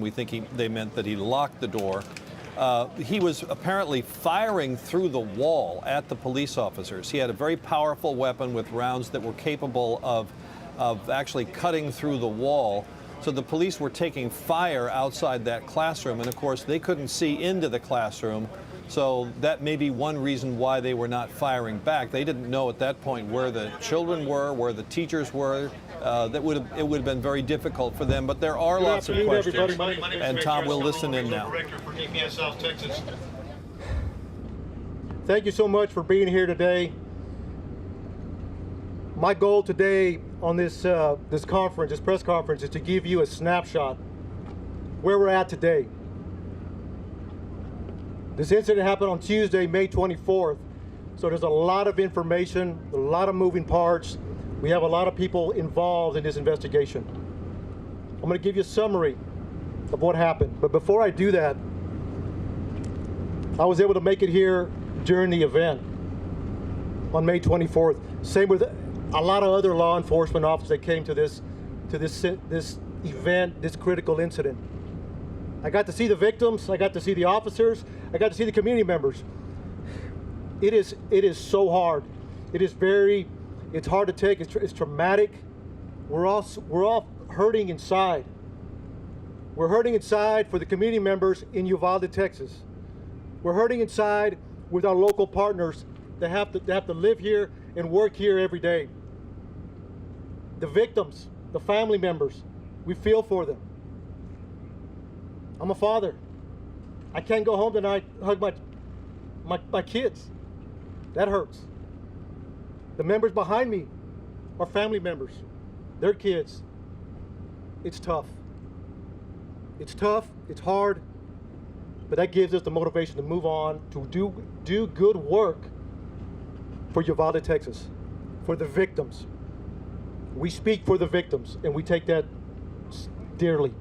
We think they meant that he locked the door. He was apparently firing through the wall at the police officers. He had a very powerful weapon with rounds that were capable of actually cutting through the wall. So the police were taking fire outside that classroom, and of course they couldn't see into the classroom. So that may be one reason why they were not firing back. They didn't know at that point where the children were, where the teachers were. It would have been very difficult for them. But there are lots of questions. And Tom will listen in now. Thank you so much for being here today. My goal today on this press conference, is to give you a snapshot where we're at today. This incident happened on Tuesday, May 24th. So there's a lot of information, a lot of moving parts. We have a lot of people involved in this investigation. I'm going to give you a summary of what happened. But before I do that, I was able to make it here during the event on May 24th. Same with a lot of other law enforcement officers that came to this event, this critical incident. I got to see the victims, I got to see the officers, I got to see the community members. It is so hard. It's hard to take, it's traumatic. We're all hurting inside. We're hurting inside for the community members in Uvalde, Texas. We're hurting inside with our local partners that have to live here and work here every day. The victims, the family members, we feel for them. I'm a father. I can't go home tonight and hug my kids. That hurts. The members behind me are family members, their kids. It's tough. It's tough, it's hard, but that gives us the motivation to move on, to do good work for Uvalde, Texas, for the victims. We speak for the victims, and we take that dearly.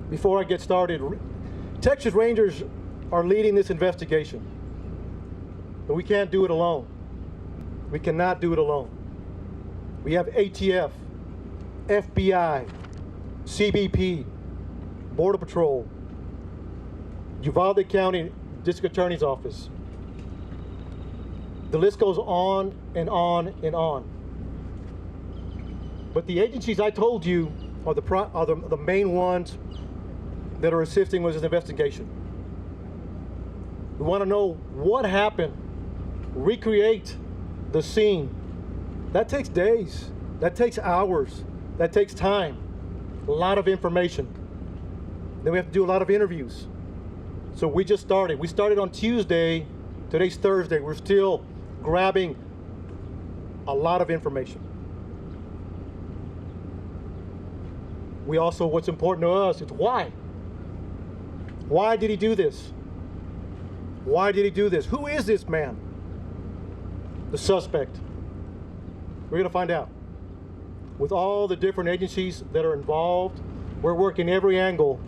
Before I get started, Texas Rangers are leading this investigation, but we can't do it alone. We cannot do it alone. We have ATF, FBI, CBP, Border Patrol, Uvalde County District Attorney's Office. The list goes on and on and on. But the agencies I told you are the main ones that are assisting with this investigation. We want to know what happened, recreate the scene. That takes days, that takes hours, that takes time, a lot of information. Then we have to do a lot of interviews. So we just started. We started on Tuesday, today's Thursday. We're still grabbing a lot of information. We also, what's important to us is why. Why did he do this? Why did he do this? Who is this man? The suspect. We're going to find out. With all the different agencies that are involved, we're working every angle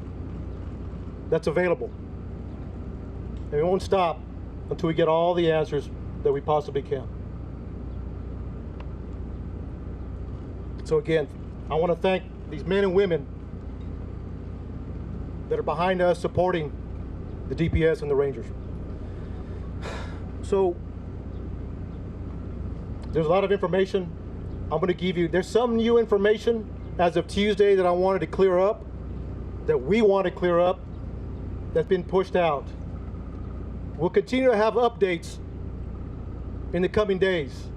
that's available. And we won't stop until we get all the answers that we possibly can. So again, I want to thank these men and women that are behind us supporting the DPS and the Rangers. So there's a lot of information I'm going to give you. There's some new information as of Tuesday that I wanted to clear up, that we want to clear up, that's been pushed out. We'll continue to have updates in the coming days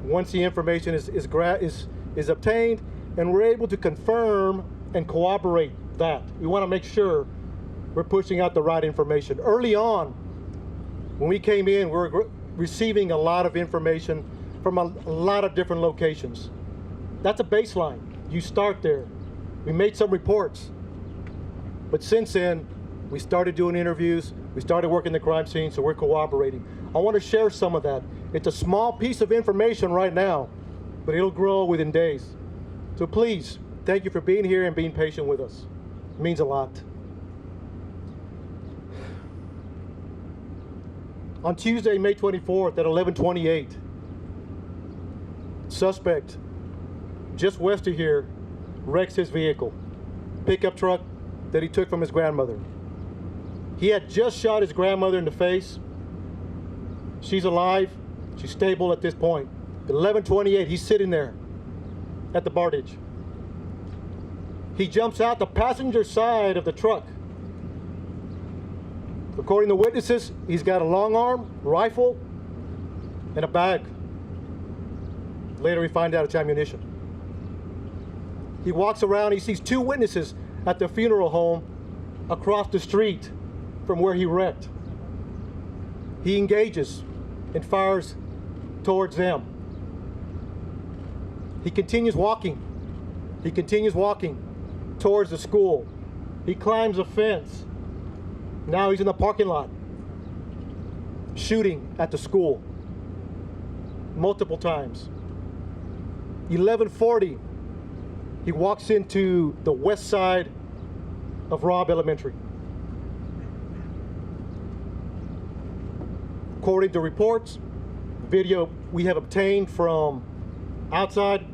once the information is obtained and we're able to confirm and corroborate that. We want to make sure we're pushing out the right information. Early on, when we came in, we were receiving a lot of information from a lot of different locations. That's a baseline. You start there. We made some reports. But since then, we started doing interviews. We started working the crime scene, so we're cooperating. I want to share some of that. It's a small piece of information right now, but it'll grow within days. So please, thank you for being here and being patient with us. It means a lot. On Tuesday, May 24th at 11:28, suspect just west of here wrecks his vehicle. pickup truck that he took from his grandmother. He had just shot his grandmother in the face. She's alive. She's stable at this point. 11:28, he's sitting there at the bardage. He jumps out the passenger side of the truck. According to witnesses, he's got a long arm, rifle, and a bag. Later we find out it's ammunition. He walks around, he sees two witnesses at the funeral home across the street from where he wrecked. He engages and fires towards them. He continues walking. He continues walking towards the school. He climbs a fence. Now he's in the parking lot, shooting at the school multiple times. 11:40, he walks into the west side of Robb Elementary. According to reports, video we have obtained from outside,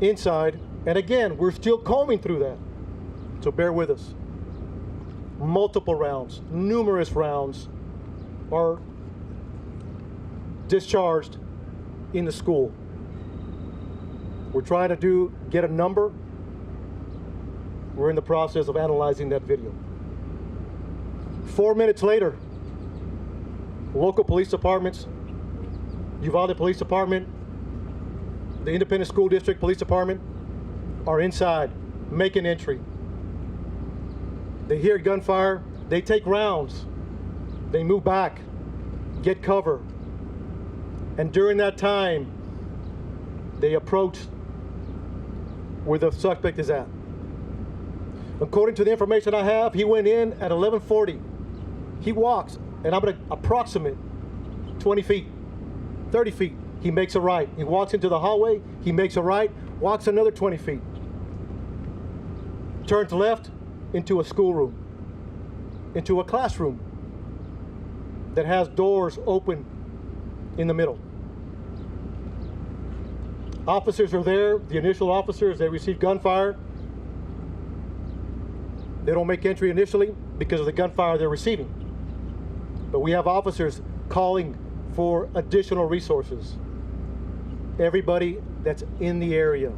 inside, and again, we're still combing through that, so bear with us. Multiple rounds, numerous rounds are discharged in the school. We're trying to get a number. We're in the process of analyzing that video. 4 minutes later, local police departments, Uvalde Police Department, the Independent School District Police Department are inside making entry. They hear gunfire, they take rounds, they move back, get cover. And during that time, they approach where the suspect is at. According to the information I have, he went in at 11:40. He walks, and I'm gonna approximate 20 feet, 30 feet. He makes a right. He walks into the hallway, he makes a right, walks another 20 feet. Turns left into a schoolroom, into a classroom that has doors open in the middle. Officers are there, the initial officers, they receive gunfire. They don't make entry initially because of the gunfire they're receiving. But we have officers calling for additional resources. Everybody that's in the area,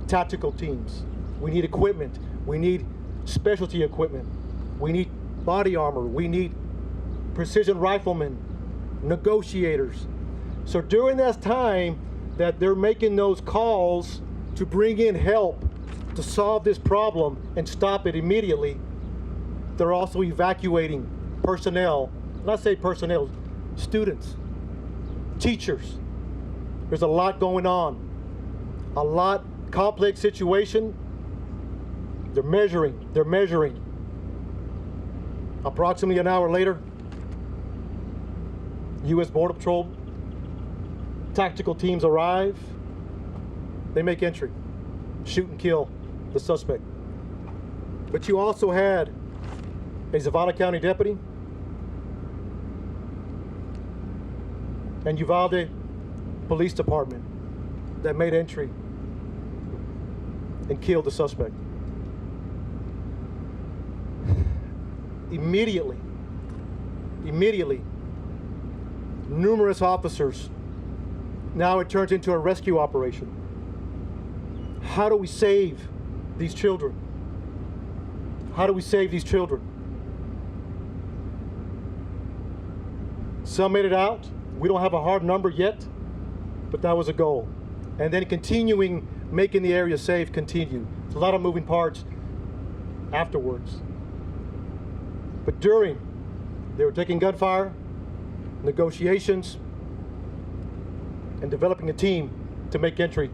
tactical teams, we need equipment, we need specialty equipment, we need body armor, we need precision riflemen, negotiators. So during that time that they're making those calls to bring in help to solve this problem and stop it immediately, they're also evacuating personnel. When I say personnel, students, teachers. There's a lot going on. A lot complex situation. They're measuring. Approximately an hour later, U.S. Border Patrol tactical teams arrive. They make entry, shoot and kill the suspect. But you also had a Uvalde County deputy and Uvalde Police Department that made entry and killed the suspect. Immediately, numerous officers. Now it turns into a rescue operation. How do we save these children? How do we save these children? Some made it out. We don't have a hard number yet, but that was a goal. And then continuing, making the area safe, continue. It's a lot of moving parts afterwards. But during, they were taking gunfire, negotiations, and developing a team to make entry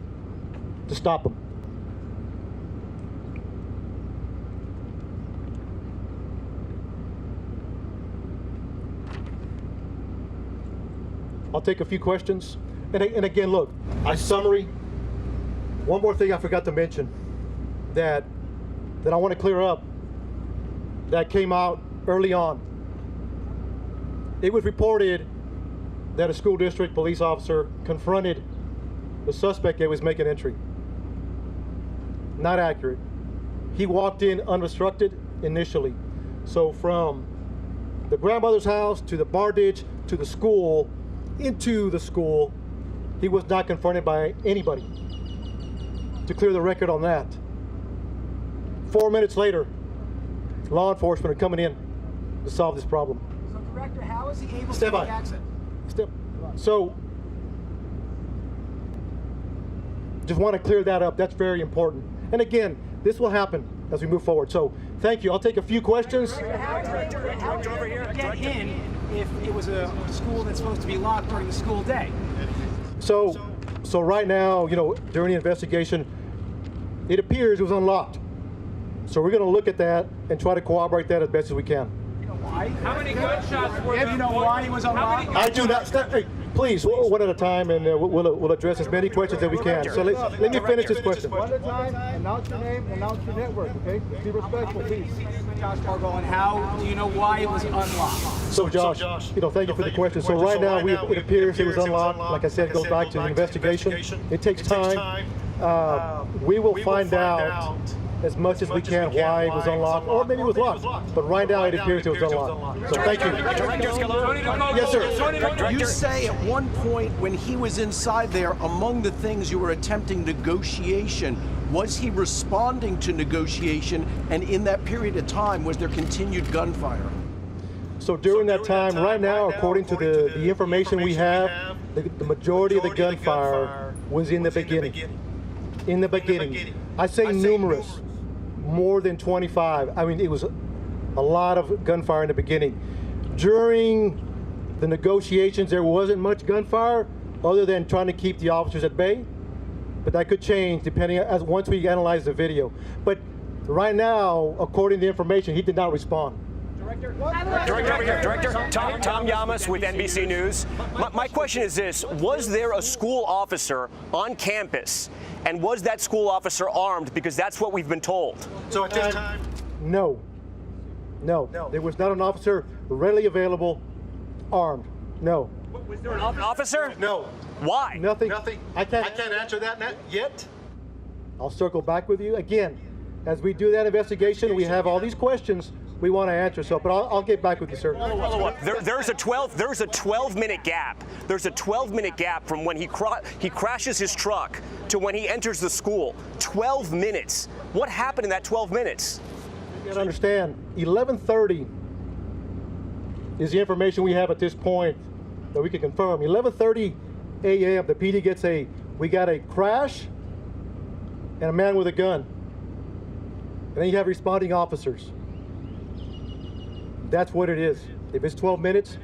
to stop them. I'll take a few questions. And again, look, summary. One more thing I forgot to mention that I want to clear up that came out early on. It was reported that a school district police officer confronted the suspect that was making entry. Not accurate. he walked in unobstructed initially. So from the grandmother's house to the bar ditch to the school, into the school, he was not confronted by anybody. To clear the record on that. 4 minutes later, law enforcement are coming in to solve this problem. So, Director, how is he able to Step take by. action? So, just want to clear that up. That's very important. And again, this will happen as we move forward. So, thank you. I'll take a few questions. How did they get in if it was a school that's supposed to be locked during the school day? So right now, you know, during the investigation, it appears it was unlocked. So we're going to look at that and try to corroborate that as best as we can. You know why? How many gunshots were Yeah, there? you know why he was unlocked? I do not. Hey, please, one at a time, and we'll address as many questions as we can. So let me finish this question. One at a time, announce your name, announce your network, okay? Be respectful, please. Josh Margot, and how do you know why it was unlocked? So Josh, you know, thank you for the question. So right now, it appears it was unlocked. Like I said, it goes back to the investigation. It takes time. We will find out as much as we can why it was unlocked, or maybe it was locked. But right now, it appears it was unlocked. So thank you. Yes, sir. You say at one point when he was inside there, among the things you were attempting negotiation, was he responding to negotiation? And in that period of time, was there continued gunfire? So during that time, right now, according to the information we have, the majority of the gunfire was in the beginning. In the beginning. I say numerous, more than 25. I mean, it was a lot of gunfire in the beginning. During the negotiations, there wasn't much gunfire other than trying to keep the officers at bay. But that could change depending as once we analyze the video. But right now, according to the information, he did not respond. Director over here. Director, Tom Yamas with NBC News. My question is this: was there a school officer on campus, and was that school officer armed? Because that's what we've been told. So at this time, no. There was not an officer readily available, armed. No. Was there an officer? No. Why? Nothing. I can't answer that yet. I'll circle back with you again. As we do that investigation, we have all these questions we want to answer. So, but I'll get back with you, sir. There's a 12-minute gap. There's a 12-minute gap from when he crashes his truck to when he enters the school. 12 minutes. What happened in that 12 minutes? You got to understand, 11:30 is the information we have at this point that we can confirm. 11:30 a.m. the PD gets we got a crash and a man with a gun. And then you have responding officers. That's what it is. If it's 12 minutes,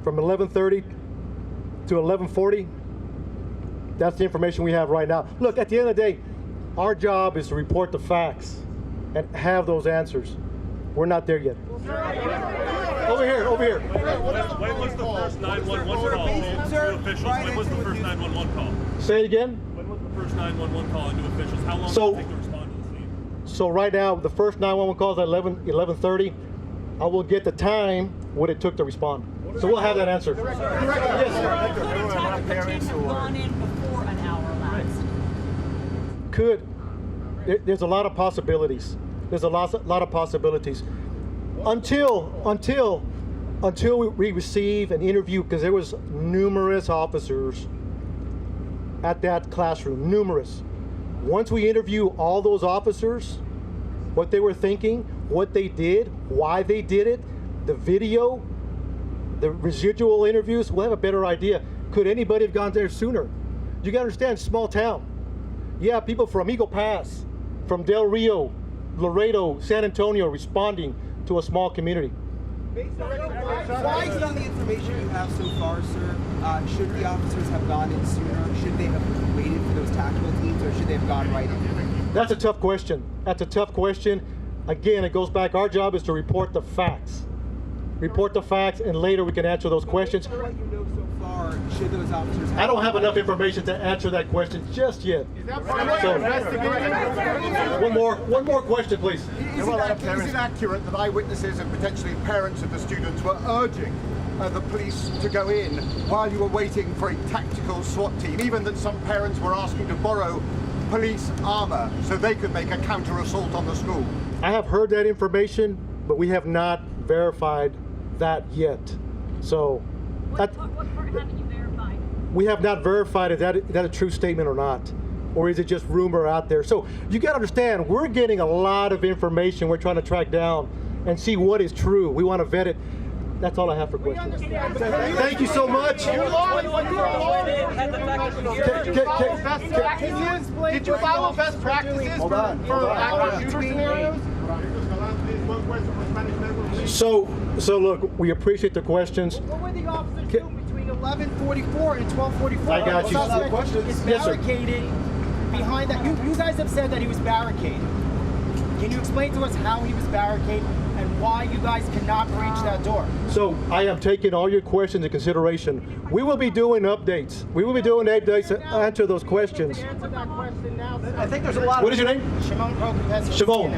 from 11:30 to 11:40, that's the information we have right now. Look, at the end of the day, our job is to report the facts and have those answers. We're not there yet. Over here. When was the first 911 call to officials? When was the first 911 call? Say it again. When was the first 911 call into officials? How long did it take to respond to the scene? So right now, the first 911 calls at 11:30. I will get the time what it took to respond. So we'll have that answer. Yes, sir. Gone in before an hour elapsed. Could. There's a lot of possibilities. There's a lot of possibilities. Until we receive an interview, because there was numerous officers at that classroom, numerous. Once we interview all those officers, what they were thinking, what they did, why they did it, the video, the residual interviews, we'll have a better idea. Could anybody have gone there sooner? You gotta understand, small town. Yeah, people from Eagle Pass, from Del Rio, Laredo, San Antonio responding to a small community. Based on the information you have so far, sir, should the officers have gone in sooner? Should they have waited for those tactical teams, or should they have gone right in? That's a tough question. Again, it goes back. Our job is to report the facts. And later we can answer those questions. What you know so far, should those officers have... I don't have enough information to answer that question just yet. So, one more question, please. Is it accurate that eyewitnesses and potentially parents of the students were urging the police to go in while you were waiting for a tactical SWAT team, even that some parents were asking to borrow police armor so they could make a counter-assault on the school? I have heard that information, but we have not verified that yet. So What part haven't you verified? we have not verified is that a true statement or not, or is it just rumor out there? So you got to understand, we're getting a lot of information we're trying to track down and see what is true. We want to vet it. That's all I have for questions. Thank you so much. Did you follow best practices for our future scenarios? So look, we appreciate the questions. What were the officers doing between 11:44 and 12:44? I got you. Suspect is Yes, sir. barricaded behind that. You guys have said that he was barricaded. Can you explain to us how he was barricaded and why you guys cannot breach that door? So I am taking all your questions into consideration. We will be doing updates. We will be doing updates to answer those questions. Answer that question now. I think there's a lot What of is your name? Shimon Prokopez. Shimon.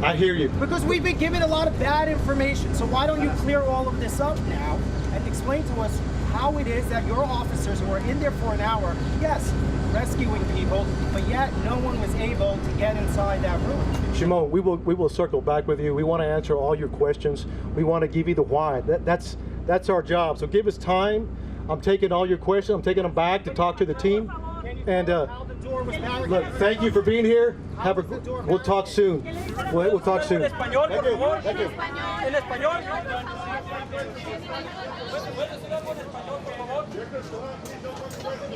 I hear you. Because we've been given a lot of bad information, so why don't you clear all of this up now and explain to us how it is that your officers who were in there for an hour, yes, rescuing people, but yet no one was able to get inside that room. Shimon, we will circle back with you. We want to answer all your questions. We want to give you the why. That's our job. So give us time. I'm taking all your questions. I'm taking them back to talk to the team. And How the door was barricaded. look, thank you for being here. We'll talk soon. We'll talk soon. Thank you.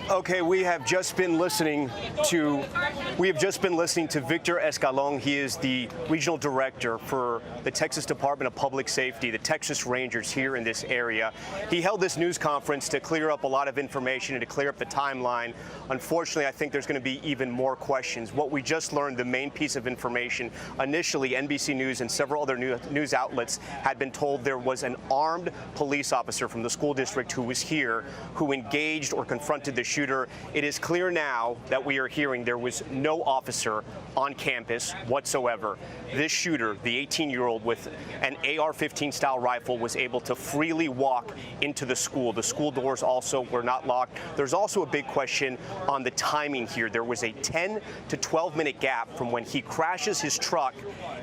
Okay, we have just been listening to Victor Escalon. He is the regional director for the Texas Department of Public Safety, the Texas Rangers here in this area. He held this news conference to clear up a lot of information and to clear up the timeline. Unfortunately, I think there's going to be even more questions. What we just learned, the main piece of information, initially NBC News and several other news outlets had been told there was an armed police officer from the school district who was here, who engaged or confronted the shooter. It is clear now that we are hearing there was no officer on campus whatsoever. This shooter, the 18-year-old with an AR-15 style rifle, was able to freely walk into the school. The school doors also were not locked. There's also a big question on the timing here. There was a 10 to 12-minute gap from when he crashes his truck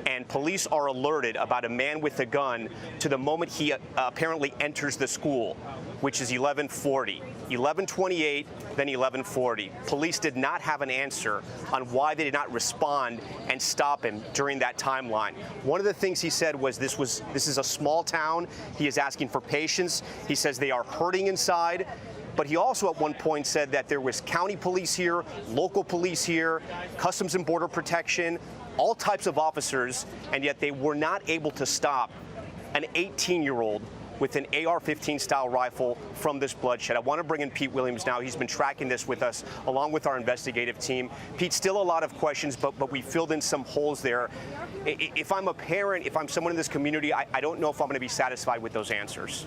and police are alerted about a man with a gun to the moment he apparently enters the school, which is 11:40. 11:28, then 11:40. Police did not have an answer on why they did not respond and stop him during that timeline. One of the things he said was this is a small town. He is asking for patience. He says they are hurting inside. But he also at one point said that there was county police here, local police here, Customs and Border Protection, all types of officers, and yet they were not able to stop an 18-year-old with an AR-15 style rifle from this bloodshed. I want to bring in Pete Williams now. He's been tracking this with us along with our investigative team. Pete, still a lot of questions, but we filled in some holes there. If I'm a parent, if I'm someone in this community, I don't know if I'm going to be satisfied with those answers.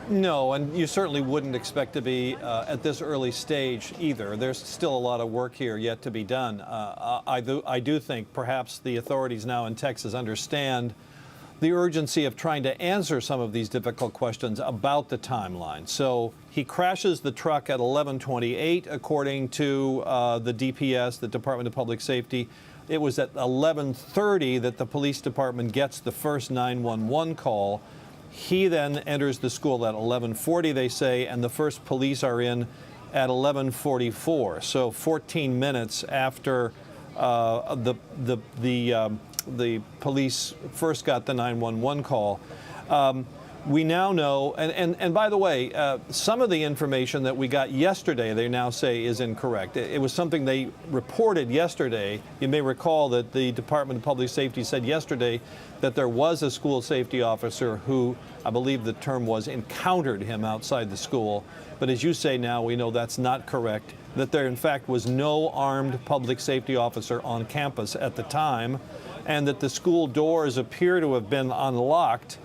No, and you certainly wouldn't expect to be at this early stage either. There's still a lot of work here yet to be done. I do think perhaps the authorities now in Texas understand the urgency of trying to answer some of these difficult questions about the timeline. So he crashes the truck at 11:28, according to the DPS, the Department of Public Safety. It was at 11:30 that the police department gets the first 911 call. He then enters the school at 11:40, they say, and the first police are in at 11:44. So 14 minutes after the police first got the 911 call. We now know, and by the way, some of the information that we got yesterday, they now say is incorrect. It was something they reported yesterday. You may recall that the Department of Public Safety said yesterday that there was a school safety officer who, I believe the term was, encountered him outside the school. But as you say now, we know that's not correct, that there in fact was no armed public safety officer on campus at the time, and that the school doors appear to have been unlocked.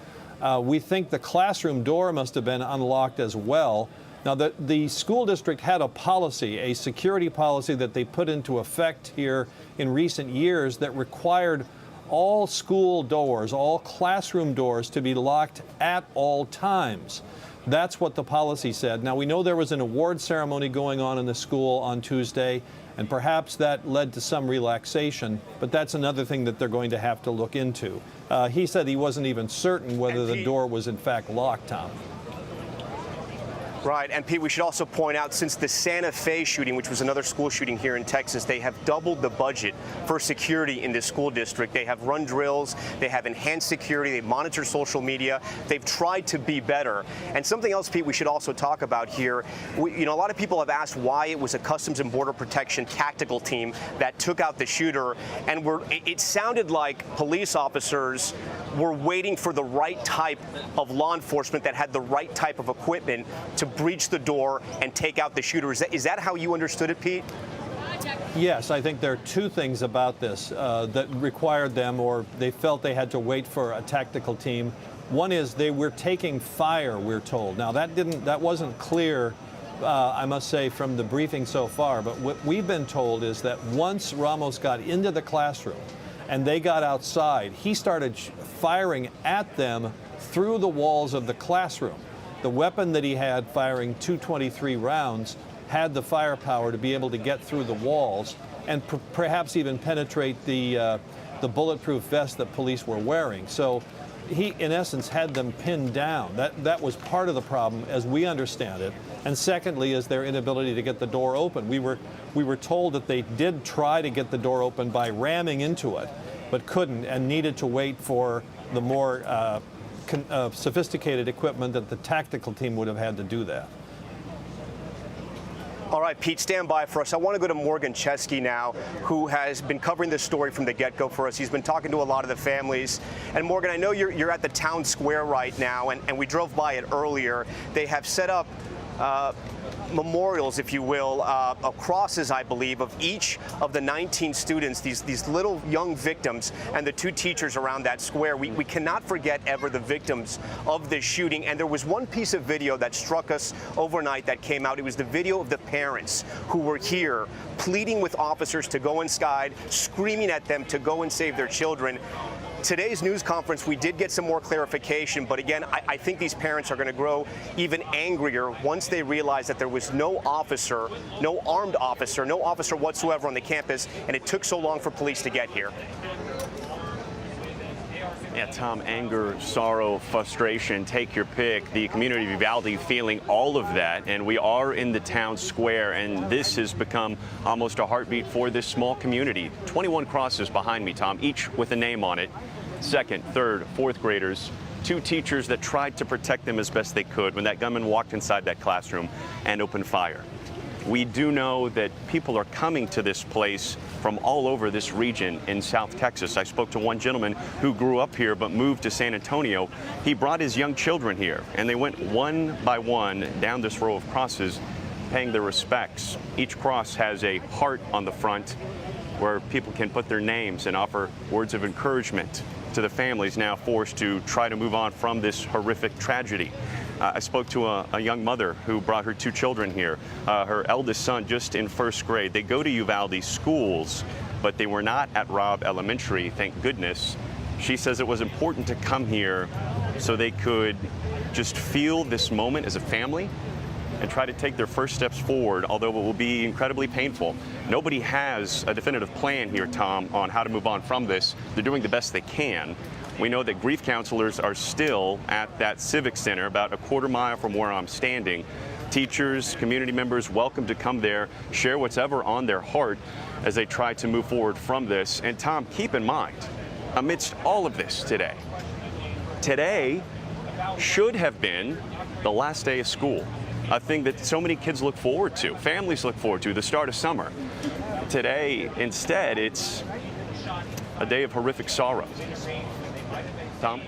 We think the classroom door must have been unlocked as well. Now, the school district had a policy, a security policy that they put into effect here in recent years that required all school doors, all classroom doors to be locked at all times. That's what the policy said. Now, we know there was an award ceremony going on in the school on Tuesday, and perhaps that led to some relaxation, but that's another thing that they're going to have to look into. He said he wasn't even certain whether the door was in fact locked, Tom. Right, and Pete, we should also point out, since the Santa Fe shooting, which was another school shooting here in Texas, they have doubled the budget for security in this school district. They have run drills, they have enhanced security, they monitor social media, they've tried to be better. And something else, Pete, we should also talk about here, a lot of people have asked why it was a Customs and Border Protection tactical team that took out the shooter, and it sounded like police officers were waiting for the right type of law enforcement that had the right type of equipment to breach the door and take out the shooter. Is that how you understood it, Pete? Yes, I think there are two things about this that required them, or they felt they had to wait for a tactical team. One is they were taking fire, we're told. Now that wasn't clear, I must say, from the briefing so far, but what we've been told is that once Ramos got into the classroom and they got outside, he started firing at them through the walls of the classroom. The weapon that he had, firing 223 rounds, had the firepower to be able to get through the walls and perhaps even penetrate the bulletproof vest that police were wearing. So he, in essence, had them pinned down. That was part of the problem, as we understand it. And secondly, is their inability to get the door open. We were told that they did try to get the door open by ramming into it, but couldn't, and needed to wait for the more sophisticated equipment that the tactical team would have had to do that. All right, Pete, stand by for us. I want to go to Morgan Chesky now, who has been covering this story from the get-go for us. He's been talking to a lot of the families. And Morgan, I know you're at the town square right now, and we drove by it earlier. They have set up memorials, if you will, crosses, I believe, of each of the 19 students, these little young victims, and the two teachers around that square. We cannot forget ever the victims of this shooting. And there was one piece of video that struck us overnight that came out. It was the video of the parents who were here pleading with officers to go inside, screaming at them to go and save their children. Today's news conference, we did get some more clarification, but again, I think these parents are going to grow even angrier once they realize that there was no officer, no armed officer, no officer whatsoever on the campus, and it took so long for police to get here. Yeah, Tom, anger, sorrow, frustration, take your pick. The community of Uvalde feeling all of that, and we are in the town square, and this has become almost a heartbeat for this small community. 21 crosses behind me, Tom, each with a name on it. Second, third, fourth graders, two teachers that tried to protect them as best they could when that gunman walked inside that classroom and opened fire. We do know that people are coming to this place from all over this region in South Texas. I spoke to one gentleman who grew up here but moved to San Antonio. He brought his young children here, and they went one by one down this row of crosses, paying their respects. Each cross has a heart on the front where people can put their names and offer words of encouragement to the families now forced to try to move on from this horrific tragedy. I spoke to a young mother who brought her two children here. Her eldest son just in first grade. They go to Uvalde schools, but they were not at Robb Elementary, thank goodness. She says it was important to come here so they could just feel this moment as a family and try to take their first steps forward, although it will be incredibly painful. Nobody has a definitive plan here, Tom, on how to move on from this. They're doing the best they can. We know that grief counselors are still at that civic center about a quarter mile from where I'm standing. Teachers, community members, welcome to come there, share what's ever on their heart as they try to move forward from this. And Tom, keep in mind, amidst all of this today should have been the last day of school. A thing that so many kids look forward to, families look forward to, the start of summer. Today, instead, it's a day of horrific sorrow. Tom?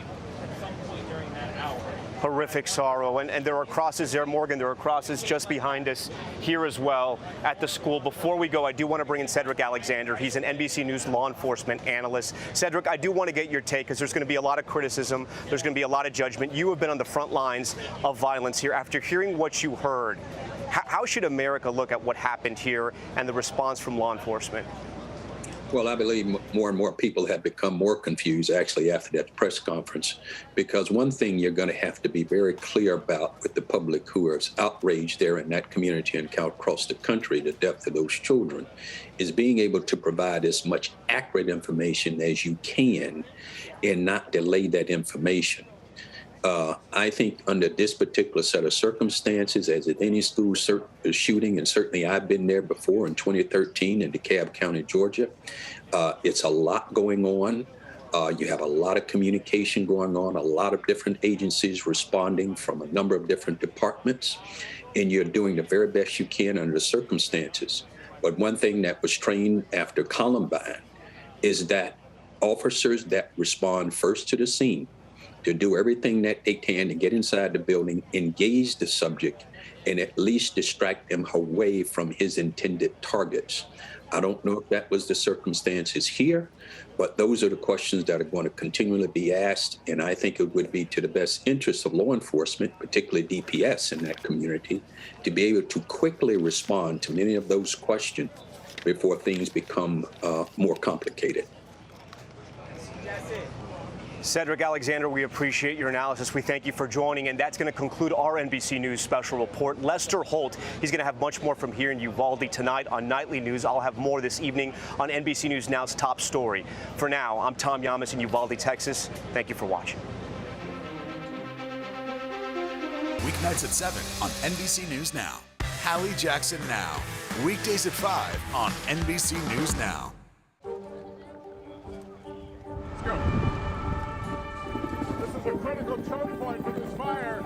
Horrific sorrow, and there are crosses there, Morgan. There are crosses just behind us here as well at the school. Before we go, I do want to bring in Cedric Alexander. He's an NBC News law enforcement analyst. Cedric, I do want to get your take, because there's going to be a lot of criticism. There's going to be a lot of judgment. You have been on the front lines of violence here. After hearing what you heard, how should America look at what happened here and the response from law enforcement? Well, I believe more and more people have become more confused actually after that press conference, because one thing you're going to have to be very clear about with the public who is outraged there in that community and across the country, the death of those children, is being able to provide as much accurate information as you can and not delay that information. I think under this particular set of circumstances, as at any school shooting, and certainly I've been there before in 2013 in DeKalb County, Georgia, it's a lot going on. You have a lot of communication going on, a lot of different agencies responding from a number of different departments, and you're doing the very best you can under the circumstances. But one thing that was trained after Columbine is that officers that respond first to the scene, to do everything that they can to get inside the building, engage the subject, and at least distract him away from his intended targets. I don't know if that was the circumstances here, but those are the questions that are going to continually be asked. And I think it would be to the best interest of law enforcement, particularly DPS in that community, to be able to quickly respond to many of those questions before things become more complicated. Cedric Alexander, we appreciate your analysis. We thank you for joining, and that's going to conclude our NBC News special report. Lester Holt, he's going to have much more from here in Uvalde tonight on Nightly News. I'll have more this evening on NBC News Now's Top Story. For now, I'm Tom Yamas in Uvalde, Texas. Thank you for watching. Weeknights at 7 on NBC News Now. Hallie Jackson Now. Weekdays at 5 on NBC News Now. Let's go. This is a critical choke point for this fire.